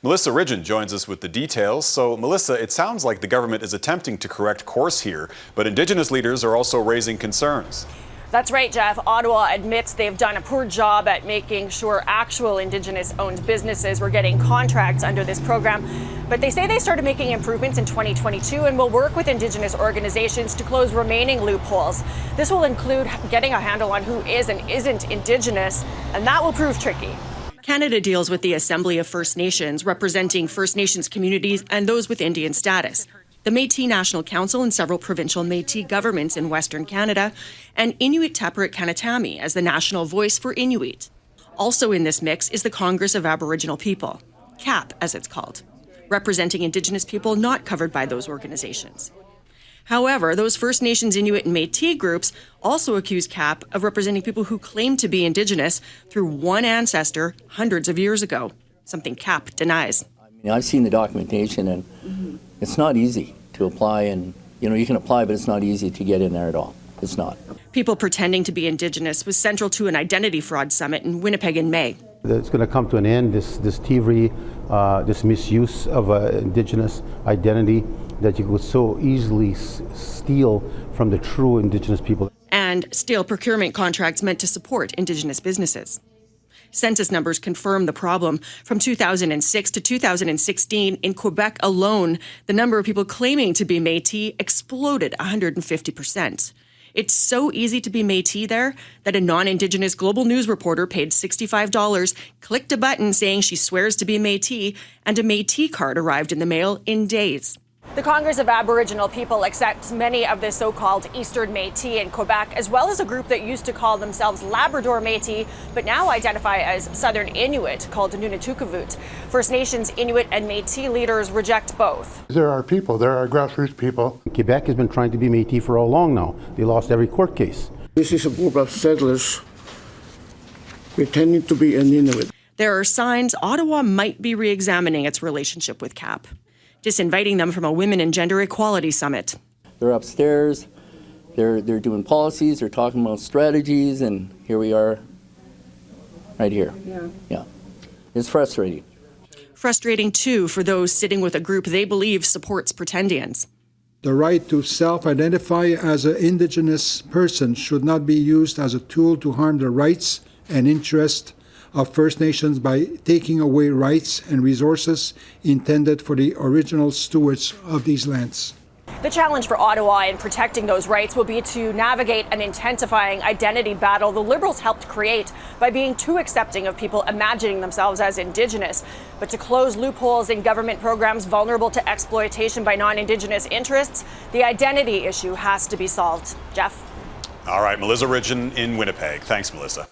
Melissa Ridgen joins us with the details. So, Melissa, it sounds like the government is attempting to correct course here, but Indigenous leaders are also raising concerns. That's right, Jeff. Ottawa admits they've done a poor job at making sure actual Indigenous-owned businesses were getting contracts under this program. But they say they started making improvements in 2022 and will work with Indigenous organizations to close remaining loopholes. This will include getting a handle on who is and isn't Indigenous, and that will prove tricky. Canada deals with the Assembly of First Nations, representing First Nations communities and those with Indian status, the Métis National Council and several provincial Métis governments in Western Canada, and Inuit Tapiriit Kanatami as the national voice for Inuit. Also in this mix is the Congress of Aboriginal People, CAP as it's called, representing Indigenous people not covered by those organizations. However, those First Nations, Inuit and Métis groups also accuse CAP of representing people who claim to be Indigenous through one ancestor hundreds of years ago, something CAP denies. I've seen the documentation, and it's not easy to apply, and you can apply, but it's not easy to get in there at all. It's not. People pretending to be Indigenous was central to an identity fraud summit in Winnipeg in May. It's going to come to an end, this thievery, this misuse of Indigenous identity that you could so easily steal from the true Indigenous people. And steal procurement contracts meant to support Indigenous businesses. Census numbers confirm the problem. From 2006 to 2016, in Quebec alone, the number of people claiming to be Métis exploded 150%. It's so easy to be Métis there that a non-Indigenous Global News reporter paid $65, clicked a button saying she swears to be Métis, and a Métis card arrived in the mail in days. The Congress of Aboriginal People accepts many of the so-called Eastern Métis in Quebec, as well as a group that used to call themselves Labrador Métis, but now identify as Southern Inuit, called Nunatukavut. First Nations, Inuit and Métis leaders reject both. There are people, there are grassroots people. Quebec has been trying to be Métis for all long now. They lost every court case. This is a group of settlers pretending to be an Inuit. There are signs Ottawa might be re-examining its relationship with CAP, disinviting them from a Women and Gender Equality Summit. They're upstairs, they're doing policies, they're talking about strategies, and here we are, right here. Yeah. It's frustrating. Frustrating, too, for those sitting with a group they believe supports pretendians. The right to self-identify as an Indigenous person should not be used as a tool to harm the rights and interests of First Nations by taking away rights and resources intended for the original stewards of these lands. The challenge for Ottawa in protecting those rights will be to navigate an intensifying identity battle the Liberals helped create by being too accepting of people imagining themselves as Indigenous. But to close loopholes in government programs vulnerable to exploitation by non-Indigenous interests, the identity issue has to be solved. Jeff? All right, Melissa Ridgen in Winnipeg. Thanks, Melissa.